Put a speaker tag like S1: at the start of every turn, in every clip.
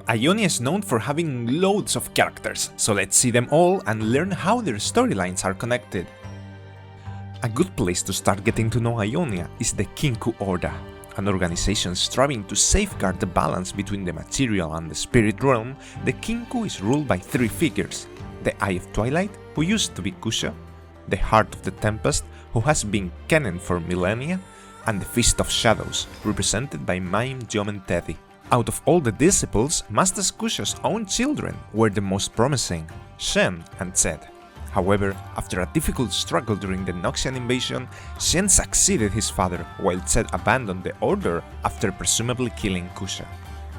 S1: Ionia is known for having loads of characters, so let's see them all and learn how their storylines are connected. A good place to start getting to know Ionia is the Kinkou Orda, an organization striving to safeguard the balance between the material and the spirit realm. The Kinkou is ruled by three figures: the Eye of Twilight, who used to be Kusha, the Heart of the Tempest, who has been Kennen for millennia, and the Fist of Shadows, represented by Mime, Jom and Teddy. Out of all the disciples, Master Kusha's own children were the most promising, Shen and Zed. However, after a difficult struggle during the Noxian invasion, Shen succeeded his father, while Zed abandoned the order after presumably killing Kusha.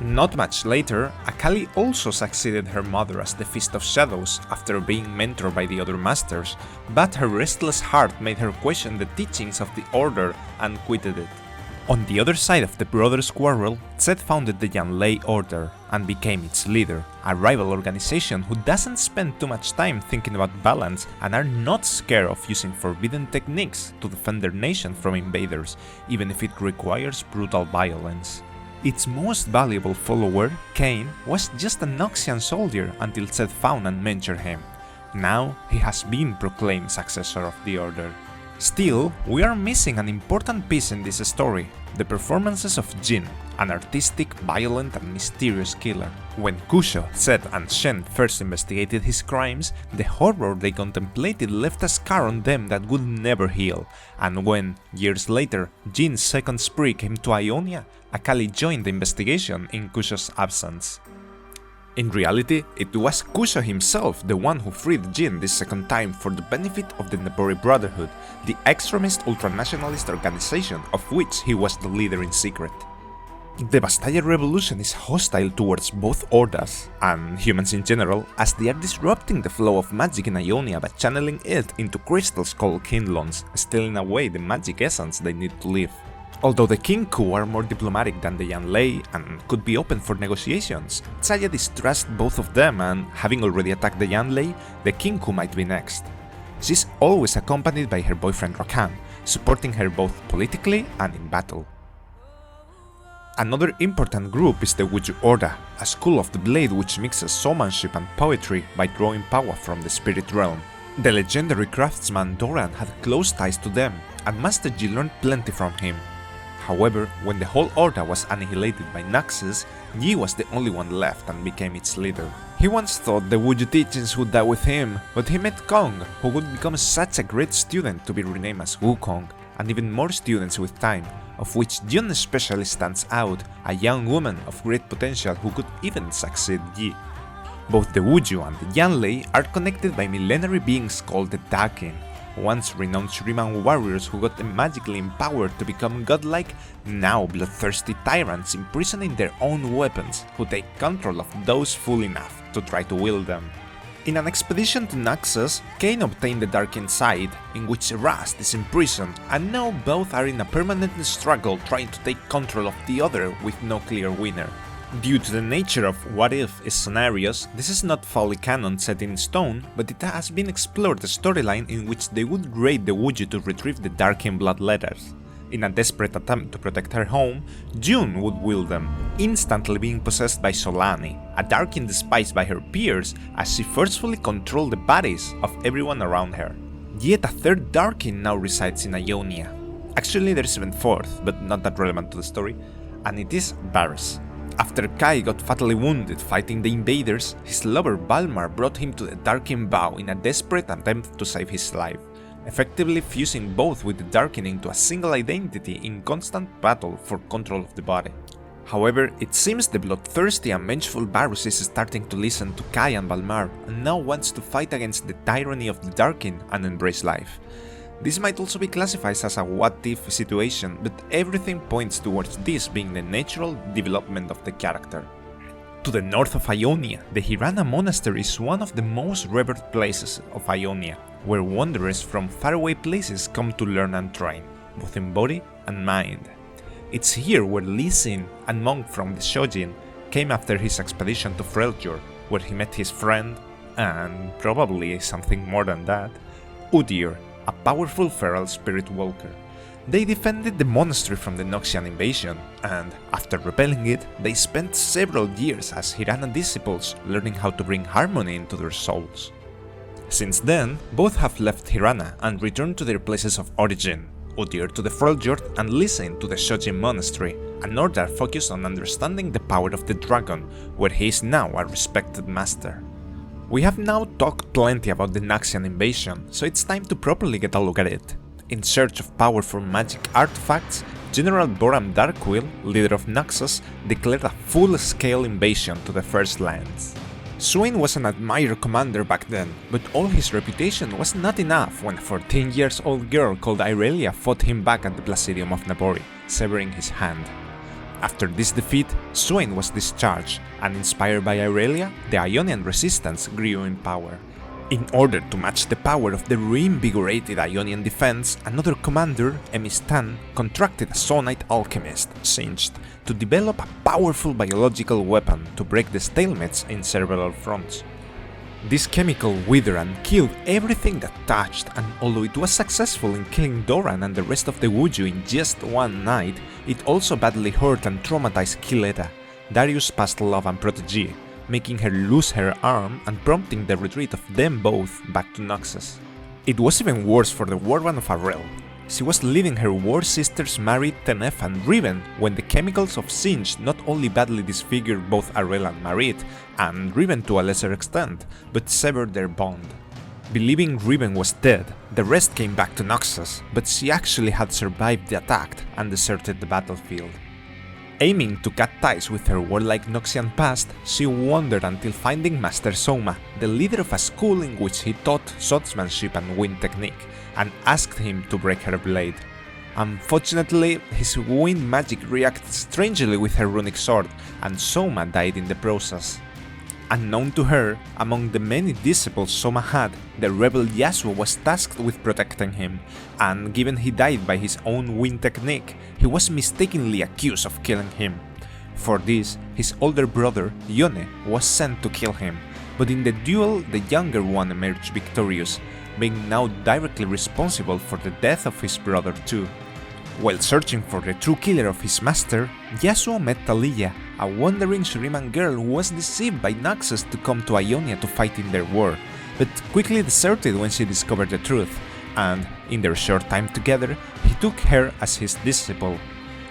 S1: Not much later, Akali also succeeded her mother as the Fist of Shadows after being mentored by the other masters, but her restless heart made her question the teachings of the order and quitted it. On the other side of the brothers' quarrel, Zed founded the Yanlei Order and became its leader, a rival organization who doesn't spend too much time thinking about balance and are not scared of using forbidden techniques to defend their nation from invaders, even if it requires brutal violence. Its most valuable follower, Kain, was just a Noxian soldier until Zed found and mentored him. Now he has been proclaimed successor of the Order. Still, we are missing an important piece in this story: the performances of Jin, an artistic, violent and mysterious killer. When Kusha, Zed and Shen first investigated his crimes, the horror they contemplated left a scar on them that would never heal, and when, years later, Jin's second spree came to Ionia, Akali joined the investigation in Kusha's absence. In reality, it was Kusha himself the one who freed Jin this second time for the benefit of the Nebori Brotherhood, the extremist ultranationalist organization of which he was the leader in secret. The Bastaya Revolution is hostile towards both Ordas, and humans in general, as they are disrupting the flow of magic in Ionia by channeling it into crystals called Kinlons, stealing away the magic essence they need to live. Although the Kinkou are more diplomatic than the Yanlei and could be open for negotiations, Tsaya distrusts both of them, and having already attacked the Yanlei, the Kinkou might be next. She's always accompanied by her boyfriend Rakan, supporting her both politically and in battle. Another important group is the Wuju Orda, a school of the blade which mixes showmanship and poetry by drawing power from the spirit realm. The legendary craftsman Doran had close ties to them, and Master Yi learned plenty from him. However, when the whole Orda was annihilated by Naxos, Yi was the only one left and became its leader. He once thought the Wuju teachings would die with him, but he met Kong, who would become such a great student to be renamed as Wukong, and even more students with time, of which Jun especially stands out, a young woman of great potential who could even succeed Yi. Both the Wuju and the Yanlei are connected by millenary beings called the Dakin, once renowned Shuriman warriors who got magically empowered to become godlike, now bloodthirsty tyrants imprisoning their own weapons, who take control of those fool enough to try to wield them. In an expedition to Naxos, Kain obtained the Dark Inside, in which Rast is imprisoned, and now both are in a permanent struggle trying to take control of the other with no clear winner. Due to the nature of what-if scenarios, this is not fully canon set in stone, but it has been explored a storyline in which they would raid the Wuju to retrieve the Darkin blood letters. In a desperate attempt to protect her home, June would wield them, instantly being possessed by Solani, a Darkin despised by her peers as she forcefully controlled the bodies of everyone around her. Yet a third Darkin now resides in Ionia. Actually there's even fourth, but not that relevant to the story, and it is Varus. After Kai got fatally wounded fighting the invaders, his lover Balmar brought him to the Darkin Vow in a desperate attempt to save his life, effectively fusing both with the Darkin into a single identity in constant battle for control of the body. However, it seems the bloodthirsty and vengeful Varus is starting to listen to Kai and Balmar and now wants to fight against the tyranny of the Darkin and embrace life. This might also be classified as a what-if situation, but everything points towards this being the natural development of the character. To the north of Ionia, the Hirana Monastery is one of the most revered places of Ionia, where wanderers from faraway places come to learn and train, both in body and mind. It's here where Lee Sin, a monk from the Shojin, came after his expedition to Freljord, where he met his friend, and probably something more than that, Udyr, a powerful feral spirit walker. They defended the monastery from the Noxian invasion, and after repelling it, they spent several years as Hirana disciples learning how to bring harmony into their souls. Since then, both have left Hirana and returned to their places of origin, Utyr to the Freljord and Lysain to the Shojin monastery, an order focused on understanding the power of the dragon, where he is now a respected master. We have now talked plenty about the Naxian invasion, so it's time to properly get a look at it. In search of powerful magic artifacts, General Doran Darkwill, leader of Naxos, declared a full-scale invasion to the First Lands. Swain was an admired commander back then, but all his reputation was not enough when a 14-year-old girl called Irelia fought him back at the Placidium of Nabori, severing his hand. After this defeat, Swain was discharged, and inspired by Irelia, the Ionian resistance grew in power. In order to match the power of the reinvigorated Ionian defense, another commander, Emistan, contracted a Sonite alchemist, Singed, to develop a powerful biological weapon to break the stalemates in several fronts. This chemical withered and killed everything that touched, and although it was successful in killing Doran and the rest of the Wuju in just one night, it also badly hurt and traumatized Kileta, Darius' past love and protégé, making her lose her arm and prompting the retreat of them both back to Naxos. It was even worse for the Warband of Arel. She was leaving her war sisters Marit, Tenef and Riven when the chemicals of Singed not only badly disfigured both Arel and Marit, and Riven to a lesser extent, but severed their bond. Believing Riven was dead, the rest came back to Naxos, but she actually had survived the attack and deserted the battlefield. Aiming to cut ties with her warlike Noxian past, she wandered until finding Master Soma, the leader of a school in which he taught swordsmanship and wind technique, and asked him to break her blade. Unfortunately, his wind magic reacted strangely with her runic sword, and Soma died in the process. Unknown to her, among the many disciples Soma had, the rebel Yasuo was tasked with protecting him, and given he died by his own wind technique, he was mistakenly accused of killing him. For this, his older brother, Yone, was sent to kill him, but in the duel the younger one emerged victorious, being now directly responsible for the death of his brother too. While searching for the true killer of his master, Yasuo met Thalia, a wandering Shuriman girl who was deceived by Naxos to come to Ionia to fight in their war, but quickly deserted when she discovered the truth, and, in their short time together, he took her as his disciple.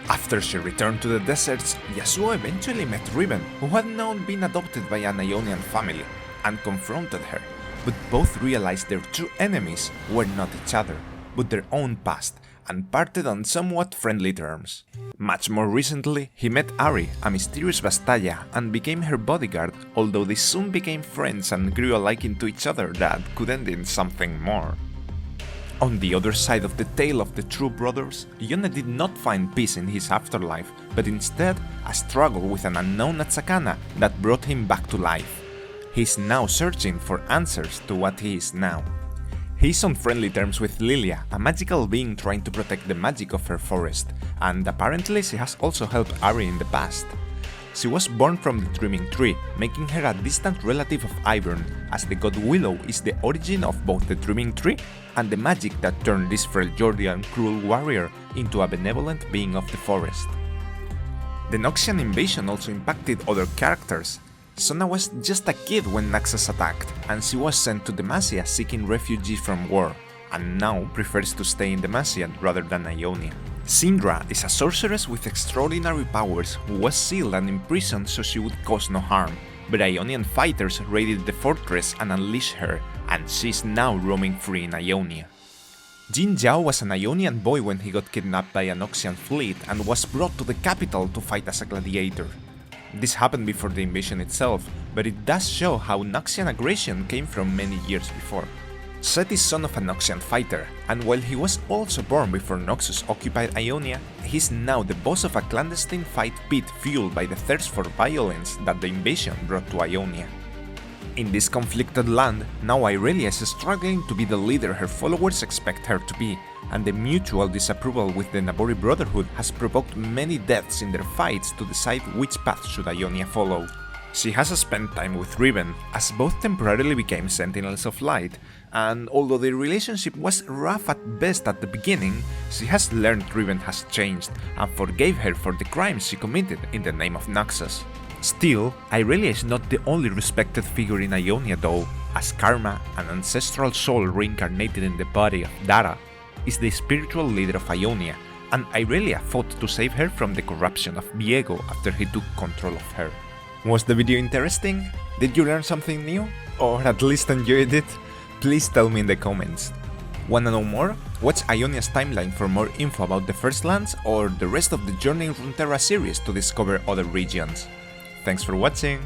S1: After she returned to the deserts, Yasuo eventually met Riven, who had now been adopted by an Ionian family, and confronted her, but both realized their true enemies were not each other, but their own past, and parted on somewhat friendly terms. Much more recently, he met Ari, a mysterious Vastaya, and became her bodyguard, although they soon became friends and grew a liking to each other that could end in something more. On the other side of the tale of the true brothers, Yone did not find peace in his afterlife, but instead a struggle with an unknown Atsakana that brought him back to life. He is now searching for answers to what he is now. He is on friendly terms with Lilia, a magical being trying to protect the magic of her forest, and apparently she has also helped Ari in the past. She was born from the Dreaming Tree, making her a distant relative of Ivern, as the god Willow is the origin of both the Dreaming Tree and the magic that turned this Freljordian cruel warrior into a benevolent being of the forest. The Noxian invasion also impacted other characters. Sona was just a kid when Naxos attacked, and she was sent to Demacia seeking refuge from war, and now prefers to stay in Demacia rather than Ionia. Syndra is a sorceress with extraordinary powers who was sealed and imprisoned so she would cause no harm, but Ionian fighters raided the fortress and unleashed her, and she's now roaming free in Ionia. Jin Zhao was an Ionian boy when he got kidnapped by a Noxian fleet and was brought to the capital to fight as a gladiator. This happened before the invasion itself, but it does show how Noxian aggression came from many years before. Set is son of a Noxian fighter, and while he was also born before Noxus occupied Ionia, he is now the boss of a clandestine fight pit fueled by the thirst for violence that the invasion brought to Ionia. In this conflicted land, now Irelia is struggling to be the leader her followers expect her to be, and the mutual disapproval with the Nabori Brotherhood has provoked many deaths in their fights to decide which path should Ionia follow. She has spent time with Riven, as both temporarily became Sentinels of Light, and although their relationship was rough at best at the beginning, she has learned Riven has changed and forgave her for the crimes she committed in the name of Naxos. Still, Irelia is not the only respected figure in Ionia though, as Karma, an ancestral soul reincarnated in the body of Dara, is the spiritual leader of Ionia, and Irelia fought to save her from the corruption of Viego after he took control of her. Was the video interesting? Did you learn something new? Or at least enjoyed it? Please tell me in the comments. Wanna know more? Watch Ionia's timeline for more info about the First Lands or the rest of the Journey in Runeterra series to discover other regions. Thanks for watching!